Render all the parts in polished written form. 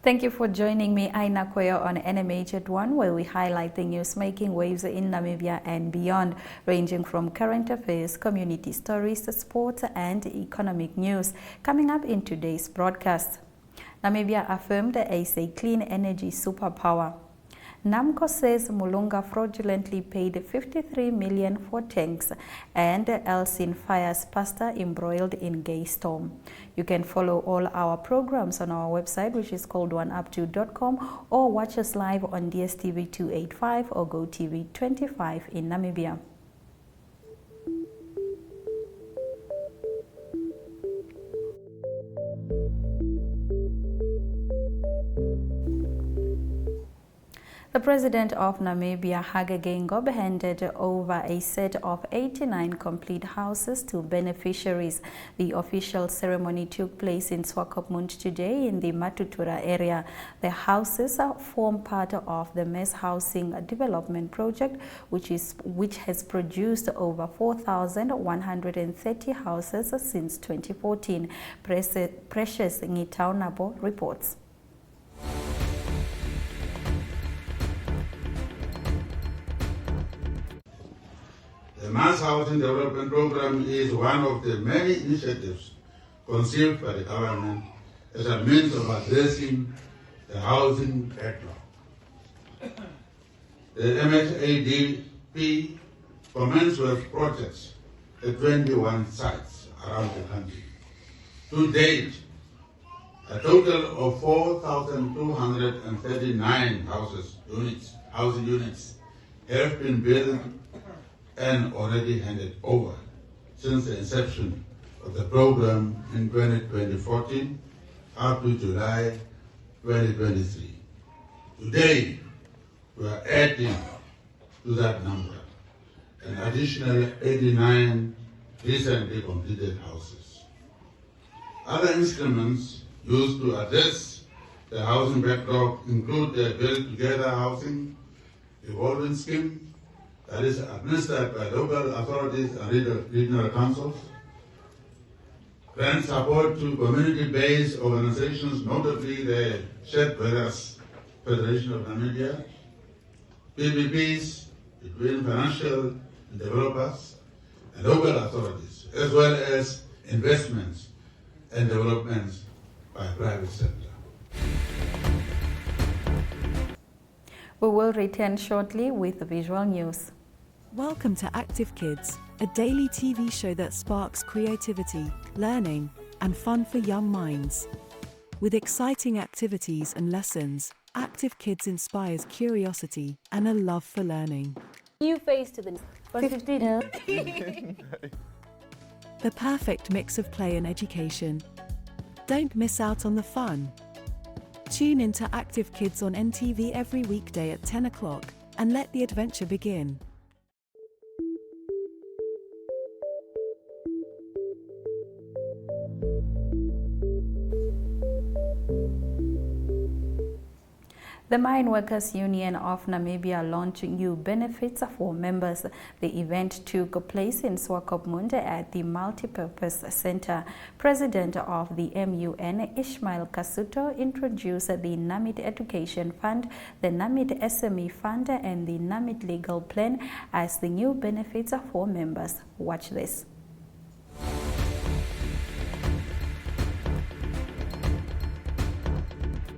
Thank you for joining me, Aina Koyo, on NMH at 1, where we highlight the news making waves in Namibia and beyond, ranging from current affairs, community stories, sports, and economic news. Coming up in today's broadcast, Namibia affirmed as a clean energy superpower. NAMCO says Mulunga fraudulently paid 53 million for tanks, and Elsin fires pastor embroiled in gay storm. You can follow all our programs on our website, which is called oneup2.com, or watch us live on DSTV 285 or GoTV 25 in Namibia. The president of Namibia, Hage Geingob, handed over a set of 89 complete houses to beneficiaries. The official ceremony took place in Swakopmund today in the Matutura area. The houses form part of the Mass Housing Development Project, which has produced over 4,130 houses since 2014. Precious Ngitaunabo reports. The Mass Housing Development Program is one of the many initiatives conceived by the government as a means of addressing the housing backlog. The MHADP commenced with projects at 21 sites around the country. To date, a total of 4,239 housing units have been built and already handed over since the inception of the program in 2014 up to July 2023. Today, we are adding to that number an additional 89 recently completed houses. Other instruments used to address the housing backlog include the Build Together Housing Evolving Scheme, that is administered by local authorities and regional councils, grant support to community-based organizations, notably the Shared Brothers Federation of Namibia, PPPs between financial developers and local authorities, as well as investments and developments by private sector. We will return shortly with visual news. Welcome to Active Kids, a daily TV show that sparks creativity, learning, and fun for young minds. With exciting activities and lessons, Active Kids inspires curiosity and a love for learning. New face to the 15. The perfect mix of play and education. Don't miss out on the fun. Tune into Active Kids on NTV every weekday at 10 o'clock and let the adventure begin. The Mine Workers Union of Namibia launched new benefits for members. The event took place in Swakopmund at the Multipurpose Center. President of the MUN, Ishmael Kasuto, introduced the Namit Education Fund, the Namit SME Fund, and the Namit Legal Plan as the new benefits for members. Watch this.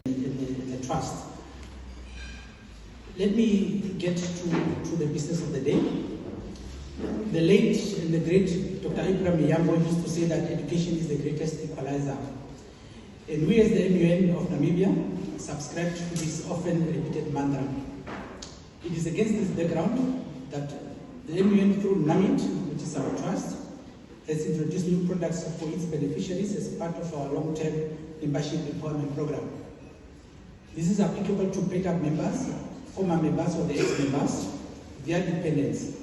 The trust. Let me get to the business of the day. The late and the great Dr. Ibrahim Yambo used to say that education is the greatest equalizer. And we as the MUN of Namibia subscribe to this often repeated mantra. It is against this background that the MUN through NAMIT, which is our trust, has introduced new products for its beneficiaries as part of our long-term membership empowerment program. This is applicable to paid-up members, former members or the ex-members, their dependents.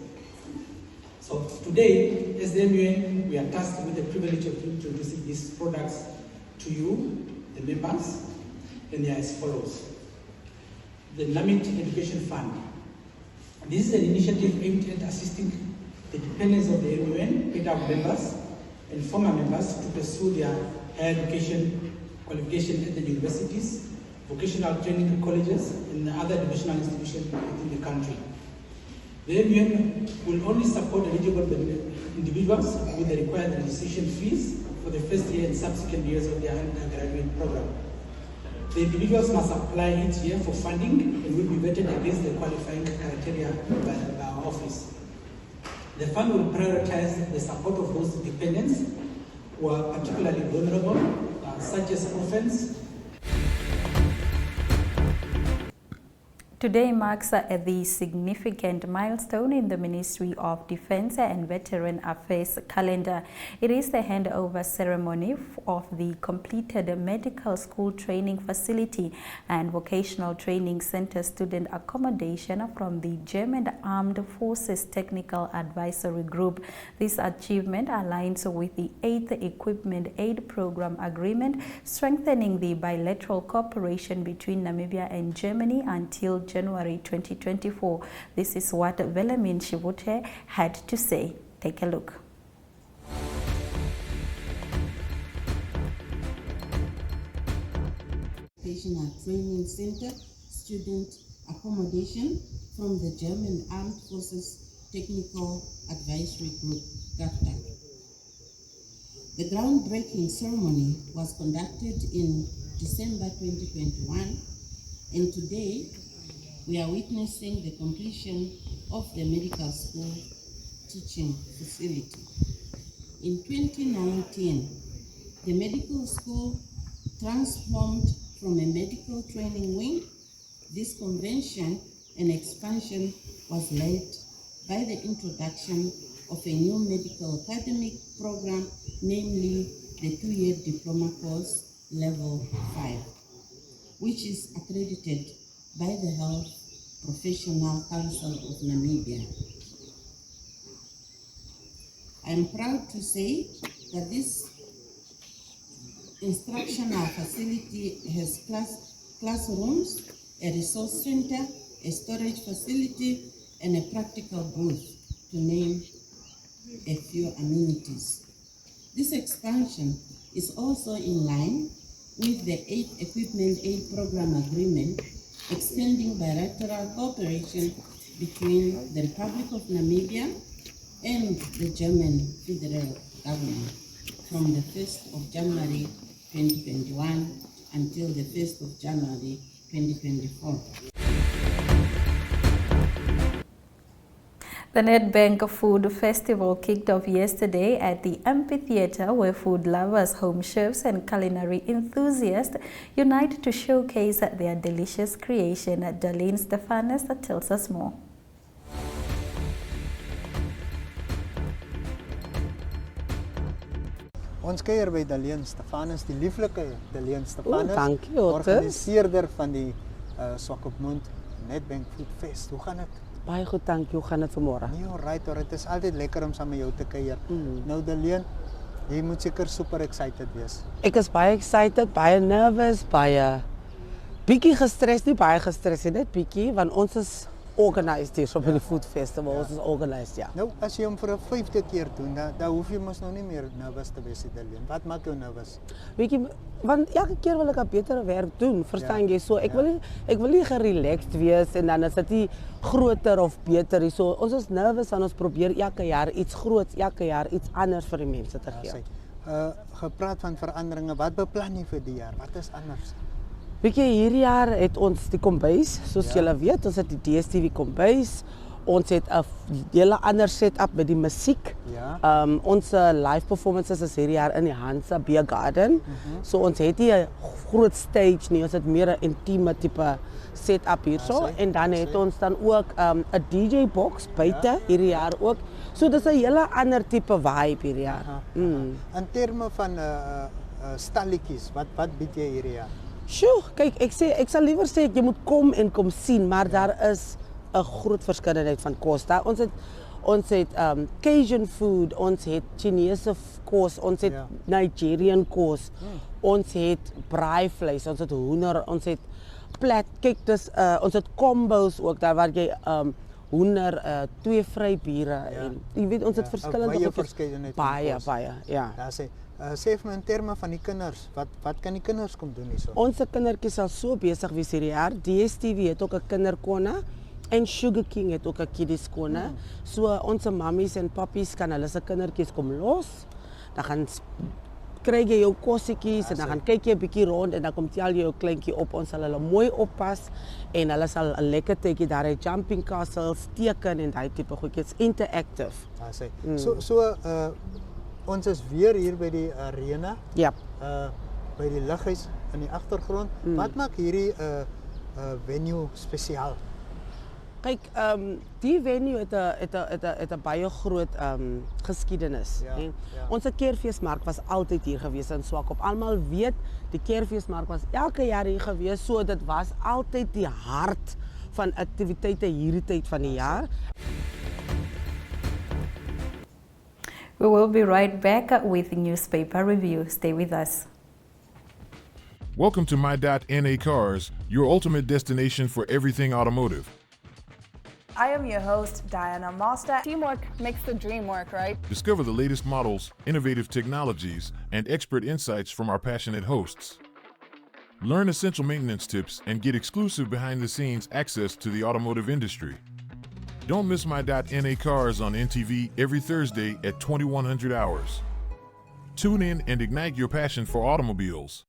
So today, as the MUN, we are tasked with the privilege of introducing these products to you, the members, and they are as follows. The Namit Education Fund. This is an initiative aimed at assisting the dependents of the MUN, paid-up members, and former members to pursue their higher education qualification at the universities, vocational training colleges and other divisional institutions within the country. The MUN will only support eligible individuals with the required registration fees for the first year and subsequent years of their undergraduate program. The individuals must apply each year for funding and will be vetted against the qualifying criteria by our office. The fund will prioritize the support of those dependents who are particularly vulnerable, such as orphans. Today marks the significant milestone in the Ministry of Defense and Veteran Affairs calendar. It is the handover ceremony of the completed medical school training facility and vocational training center student accommodation from the German Armed Forces Technical Advisory Group. This achievement aligns with the 8th Equipment Aid Program Agreement, strengthening the bilateral cooperation between Namibia and Germany until January 2024. This is what Velamin Shivute had to say. Take a look. Vocational Training Center student accommodation from the German Armed Forces Technical Advisory Group, GAFTA. The groundbreaking ceremony was conducted in December 2021, and today we are witnessing the completion of the medical school teaching facility. In 2019, the medical school transformed from a medical training wing. This convention and expansion was led by the introduction of a new medical academic program, namely the 2-year diploma course level 5, which is accredited by the Health Professional Council of Namibia. I am proud to say that this instructional facility has classrooms, a resource center, a storage facility, and a practical booth, to name a few amenities. This expansion is also in line with the 8th Equipment Aid Program Agreement, extending bilateral cooperation between the Republic of Namibia and the German federal government from the 1st of January 2021 until the 1st of January 2024. The Nedbank Food Festival kicked off yesterday at the amphitheater, where food lovers, home chefs and culinary enthusiasts unite to showcase their delicious creation. Darlene Stephanus tells us more. Ons kuier by Darlene Stephanus, die lieflike Darlene Stephanus, dankie, organiseerder van die Swak op Mond Nedbank Food Fest. Hoe gaan dit? Baie goed, dankie. Hoe gaan dit vanmôre? Nee, alright, het is altyd lekker om saam met jou te kuier. Nou Darlene, jy moet seker super excited wees. Ek is baie excited, baie nervous, baie bietjie gestres, nie baie gestres nie, net bietjie, want ons is organized hier op die Food Festival, ons is organized, ja. Nou, as jy hom vir 'n 5de keer doen, dan hoef jy mos nou nie meer nervous te wees, Darlene. Wat maak jou nervous? Weet jy, want elke keer wil ek 'n beter werk doen, verstaan jy? So ek wil nie gerelaxed wees en dan is dit nie groter of beter nie. So ons is nervous en ons probeer elke jaar iets groots, elke jaar iets anders vir die mense te gee. Gepraat van veranderinge, wat beplan jy vir die jaar? Wat is anders? Weet jy, hierdie jaar het ons die kombuis, soos julle weet, ons het die DStv kombuis. Ons het 'n hele ander setup met die musiek. Ja. Ons live performances is hierdie jaar in die Hansa Beer Garden. So ons het nie 'n groot stage nie, ons het meer 'n intieme tipe setup hierso. En dan het ons dan ook 'n DJ box buite hierdie jaar ook. So dis 'n hele ander tipe vibe hierdie jaar. In terme van stalletjies, wat bied jy hierdie jaar? Sjoe, kyk, ek sal liewer sê jy moet kom en kom sien, maar daar is 'n groot verskeidenheid van kos. Ons het Cajun food, ons het Chinese kos, ons het Nigerian kos, ons het braaivleis, ons het hoender, ons het plat, kyk, ons het combos ook daar waar jy hoender, 2 vrybiere en jy weet ons het verskillende verskeidenheid baie, ja. Daar sê Sê vir my in terme van die kinders, wat kan die kinders kom doen hierso? Ons kindertjies sal so besig wees hierdie jaar. DStv het ook 'n kinderkonna en Sugar King het ook 'n kiddies konna. So ons mammies en pappies kan hulle se kindertjies kom los. Dan gaan kry jy jou kossietjies en dan gaan kyk jy 'n bietjie rond en dan kom tel jy jou kleintjie op. Ons sal hulle mooi oppas en hulle sal 'n lekker tydjie daar by jumping castles teken en daai tipe goedjies interactive. Sê. So ons is weer hier by die arena. Ja. By die lighuis in die agtergrond. Wat maak hierdie venue spesiaal? Kyk, die venue het 'n baie groot geskiedenis. Ja. Ons Kersfeesmark was altyd hier gewees in Swakop. Almal weet die Kersfeesmark was elke jaar hier gewees, so dit was altyd die hart van aktiwiteite hierdie tyd van die jaar. We will be right back with the newspaper review. Stay with us. Welcome to My.NA Cars, your ultimate destination for everything automotive. I am your host, Diana Master. Teamwork makes the dream work, right? Discover the latest models, innovative technologies, and expert insights from our passionate hosts. Learn essential maintenance tips and get exclusive behind-the-scenes access to the automotive industry. Don't miss My.NA Cars on NTV every Thursday at 2100 hours. Tune in and ignite your passion for automobiles.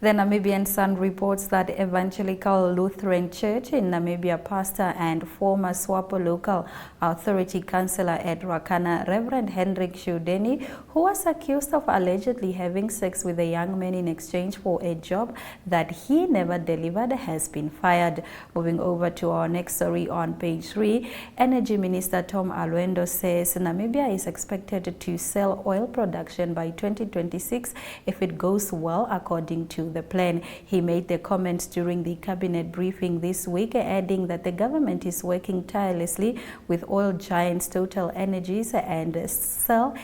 The Namibian Sun reports that Evangelical Lutheran Church in Namibia pastor and former SWAPO local authority councillor at Rakana, Reverend Hendrik Shudeni, who was accused of allegedly having sex with a young man in exchange for a job that he never delivered, has been fired. Moving over to our next story on page 3, Energy Minister Tom Alwendo says Namibia is expected to sell oil production by 2026 if it goes well according to the plan. He made the comments during the cabinet briefing this week, adding that the government is working tirelessly with oil giants Total Energies and Shell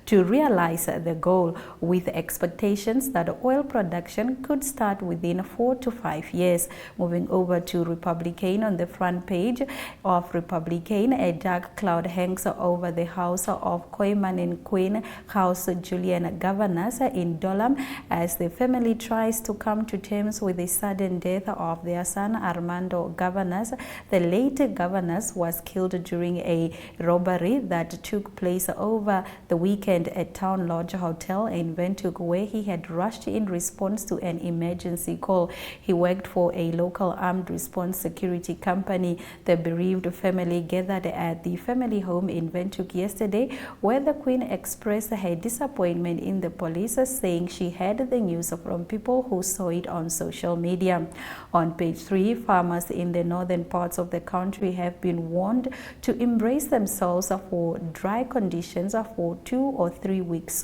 to realize the goal, with expectations that oil production could start within 4 to 5 years. Moving over to Republican, on the front page of Republican, a dark cloud hangs over the house of Koiman and Queen House Julian Governors in Dolam as the family tries to come to terms with the sudden death of their son Armando Governors. The late Governors was killed during a robbery that took place over the weekend at Town Lodge Hotel in Windhoek, where he had rushed in response to an emergency call. He worked for a local armed response security company. The bereaved family gathered at the family home in Windhoek yesterday, where the Queen expressed her disappointment in the police, saying she had the news from people who saw it on social media. On page 3, farmers in the northern parts of the country have been warned to embrace themselves for dry conditions for 2 or 3 weeks.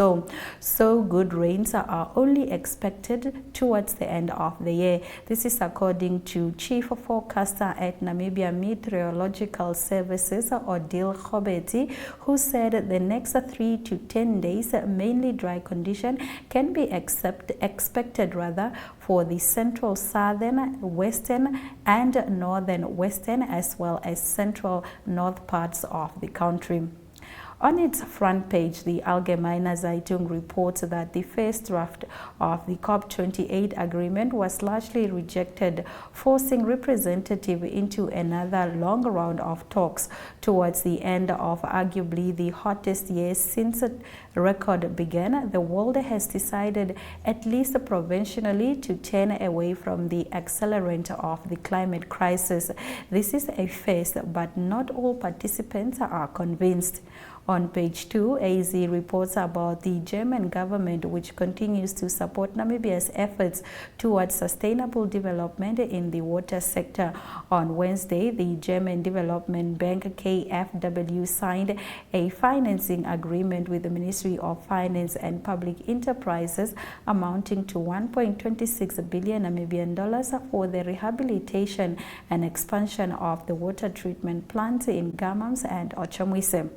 So good rains are only expected towards the end of the year. This is according to Chief Forecaster at Namibia Meteorological Services, Odile Khobeti, who said the next 3 to 10 days, mainly dry condition can be expected for the central, southern, western and northern western, as well as central north parts of the country. On its front page, the Allgemeine Zeitung reports that the first draft of the COP28 agreement was largely rejected, forcing representatives into another long round of talks towards the end of arguably the hottest year since the record began. The world has decided, at least provincially, to turn away from the accelerant of the climate crisis. This is a first, but not all participants are convinced. On page 2, AZ reports about the German government, which continues to support Namibia's efforts towards sustainable development in the water sector. On Wednesday, the German Development Bank KfW signed a financing agreement with the Ministry of Finance and Public Enterprises amounting to 1.26 billion Namibian dollars for the rehabilitation and expansion of the water treatment plants in Gamams and Ochamwise.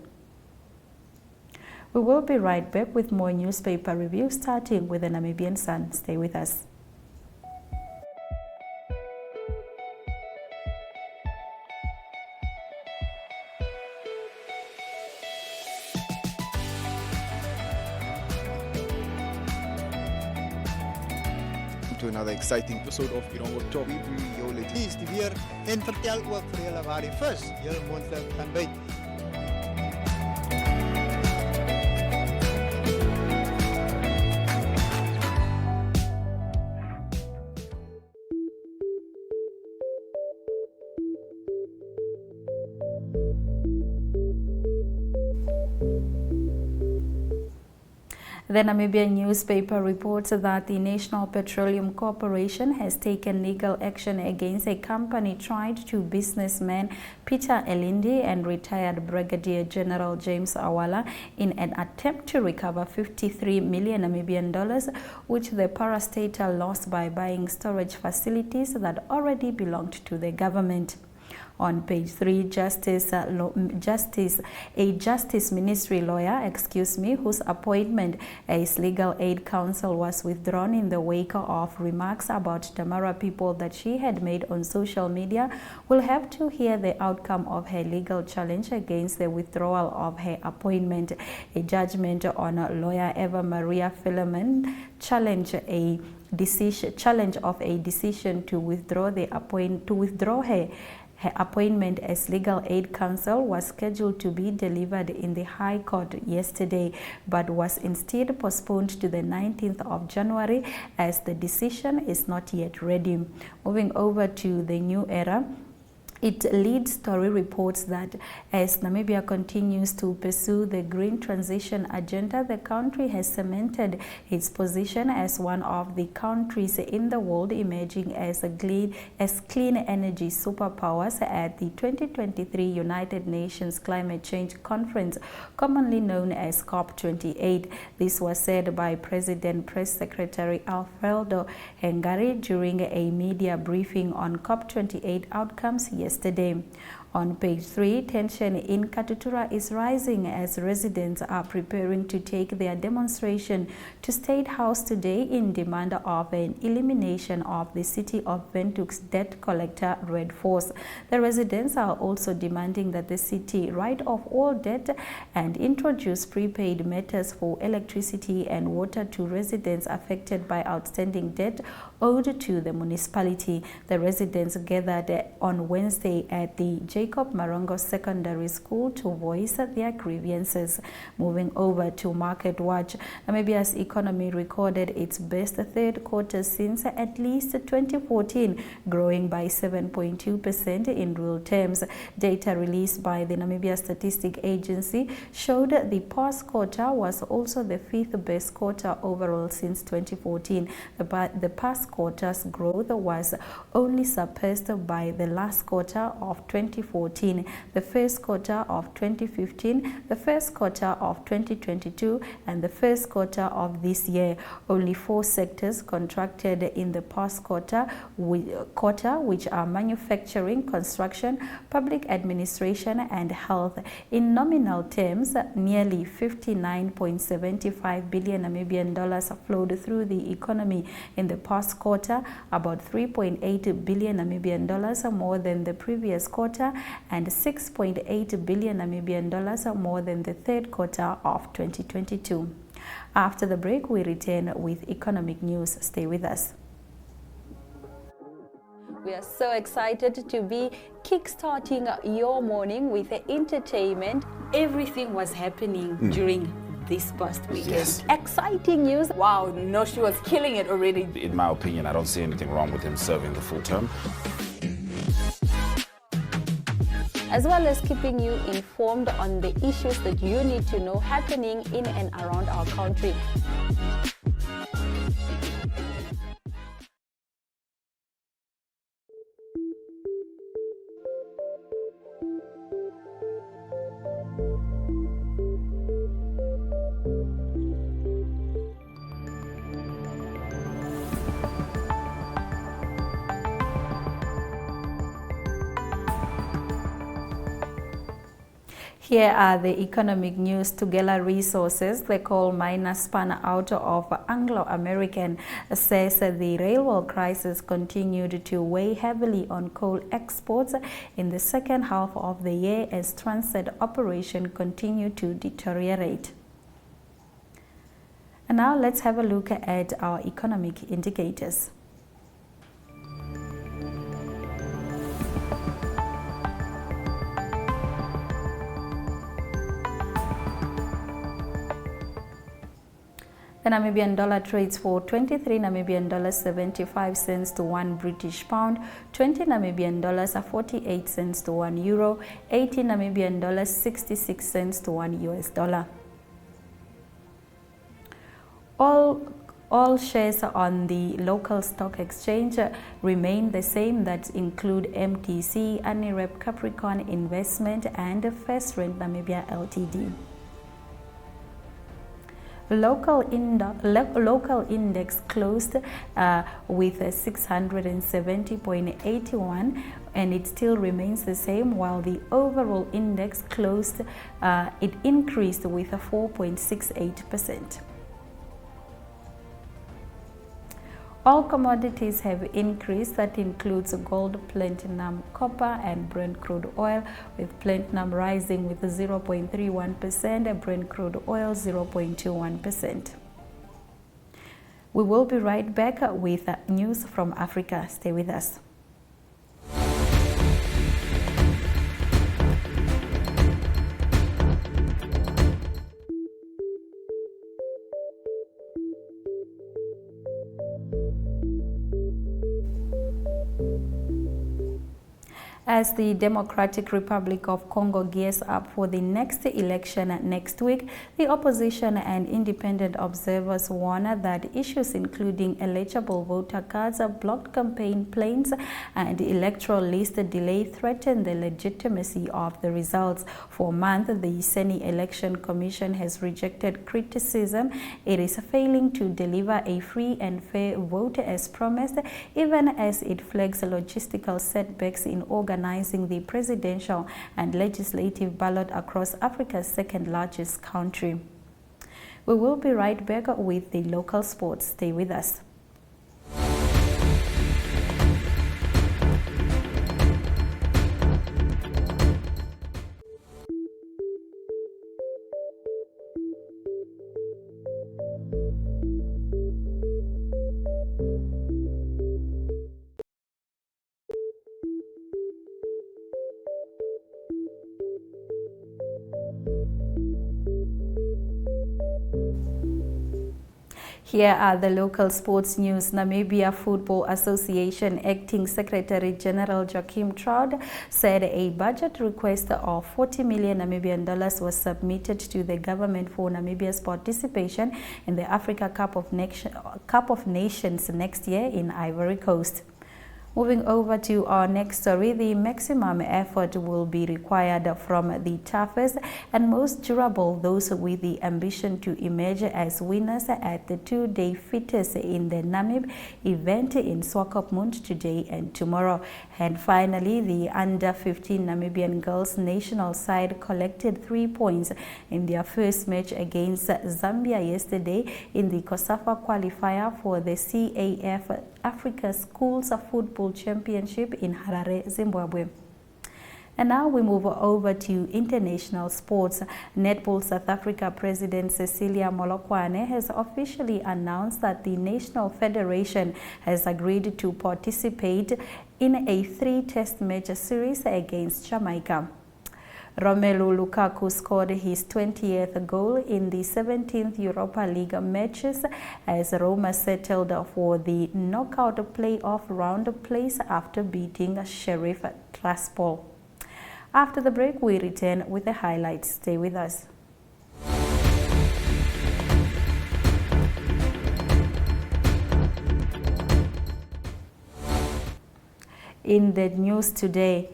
We will be right back with more newspaper reviews, starting with the Namibian Sun. Stay with us. to another exciting episode of Iran Work Talk. We bring jou lees die weer en vertel ook vir julle waar die vis julle monster gaan byt. The Namibian newspaper reports that the National Petroleum Corporation has taken legal action against a company tied to businessman Peter Elindi and retired Brigadier General James Awala in an attempt to recover 53 million Namibian dollars, which the parastatal lost by buying storage facilities that already belonged to the government. On page 3, a Justice Ministry lawyer, whose appointment as legal aid counsel was withdrawn in the wake of remarks about Damara people that she had made on social media, will have to hear the outcome of her legal challenge against the withdrawal of her appointment. A judgment on lawyer Eva Maria Philemon challenge of a decision to withdraw her appointment as legal aid counsel was scheduled to be delivered in the High Court yesterday, but was instead postponed to the 19th of January as the decision is not yet ready. Moving over to the New Era, its lead story reports that as Namibia continues to pursue the green transition agenda, the country has cemented its position as one of the countries in the world emerging as clean energy superpowers at the 2023 United Nations Climate Change Conference, commonly known as COP28. This was said by President Press Secretary Alfredo Hengari during a media briefing on COP28 outcomes yesterday. On page 3, tension in Katutura is rising as residents are preparing to take their demonstration to State House today in demand of an elimination of the City of Windhoek's debt collector Red Force. The residents are also demanding that the city write off all debt and introduce prepaid meters for electricity and water to residents affected by outstanding debt owed to the municipality. The residents gathered on Wednesday at the Jacob Marongo Secondary School to voice their grievances. Moving over to Market Watch, Namibia's economy recorded its best third quarter since at least 2014, growing by 7.2% in real terms. Data released by the Namibia Statistics Agency showed the past quarter was also the fifth best quarter overall since 2014. The past quarter's growth was only surpassed by the last quarter of 2014, the first quarter of 2015, the first quarter of 2022, and the first quarter of this year. Only 4 sectors contracted in the past quarter, which are manufacturing, construction, public administration, and health. In nominal terms, nearly 59.75 billion Namibian dollars flowed through the economy in the past quarter, about 3.8 billion Namibian dollars more than the previous quarter and 6.8 billion Namibian dollars more than the third quarter of 2022. After the break, we return with economic news. Stay with us. We are so excited to be kickstarting your morning with entertainment. Everything was happening during this past weekend. Yes. Exciting news. Wow, no, she was killing it already. In my opinion, I don't see anything wrong with him serving the full term. As well as keeping you informed on the issues that you need to know happening in and around our country. Here are the economic news. Tugela Resources, the coal miner spun out of Anglo-American, says the railway crisis continued to weigh heavily on coal exports in the second half of the year as transit operations continue to deteriorate. And now let's have a look at our economic indicators. The Namibian dollar trades for 23 Namibian dollars 75 cents to 1 British pound, 20 Namibian dollars 48 cents to 1 euro, 80 Namibian dollars 66 cents to 1 US dollar. All shares on the local stock exchange remain the same, that include MTC, Anirep Capricorn Investment and First Rent Namibia Ltd. Local index closed with 670.81, and it still remains the same, while the overall index closed, it increased with 4.68%. All commodities have increased. That includes gold, platinum, copper, and Brent crude oil, with platinum rising with 0.31% and Brent crude oil 0.21%. We will be right back with news from Africa. Stay with us. As the Democratic Republic of Congo gears up for the next election next week, the opposition and independent observers warn that issues including eligible voter cards, blocked campaign plans, and electoral list delay threaten the legitimacy of the results. For months, the Seni Election Commission has rejected criticism it is failing to deliver a free and fair vote as promised, even as it flags logistical setbacks in organizing the presidential and legislative ballot across Africa's second largest country. We will be right back with the local sports. Stay with us. Here are the local sports news. Namibia Football Association Acting Secretary General Joachim Traud said a budget request of 40 million Namibian dollars was submitted to the government for Namibia's participation in the Africa Cup of Nations next year in Ivory Coast. Moving over to our next story, the maximum effort will be required from the toughest and most durable, those with the ambition to emerge as winners at the two-day fittest in the Namib event in Swakopmund today and tomorrow. And finally, the under-15 Namibian girls national side collected 3 points in their first match against Zambia yesterday in the COSAFA qualifier for the CAF Africa Schools Football Championship in Harare, Zimbabwe. And now we move over to international sports. Netball South Africa President Cecilia Molokwane has officially announced that the National Federation has agreed to participate in a 3-test match series against Jamaica. Romelu Lukaku scored his 20th goal in the 17th Europa League matches as Roma settled for the knockout playoff round place after beating Sheriff Tiraspol. After the break, we return with the highlights. Stay with us. In the news today,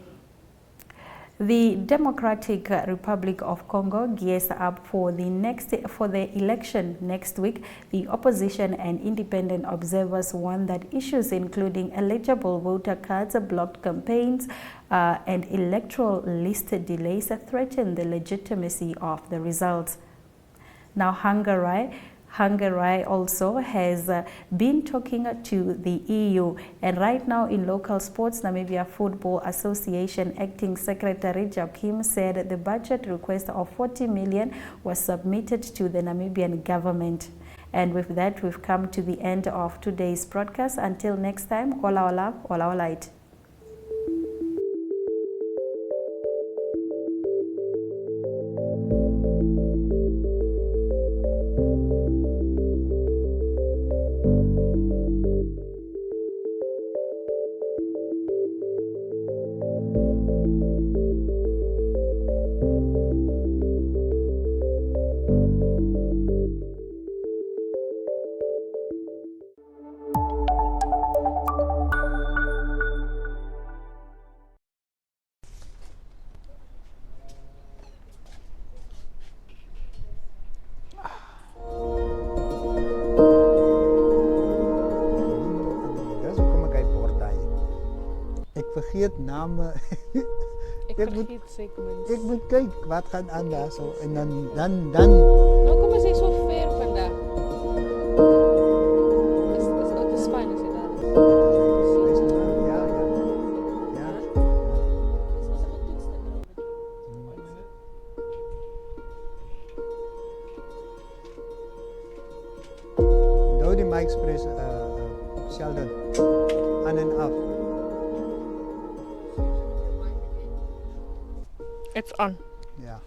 the Democratic Republic of Congo gears up for the election next week. The opposition and independent observers warn that issues including eligible voter cards, blocked campaigns, and electoral list delays threaten the legitimacy of the results. Now, Hungary also has been talking to the EU, and right now in local sports, Namibia Football Association Acting Secretary Joachim said the budget request of 40 million was submitted to the Namibian government. And with that, we've come to the end of today's broadcast. Until next time, all our love, all our light. Vergeet namen. Ik vergeet segments. Ik moet kijken wat gaat aan daar zo. En dan. Nou, kom eens eens zo ver vandaag. Het is fijn als je daar is. Ja. Nou die mic express Sheldon. Aan en af. It's on. Ja.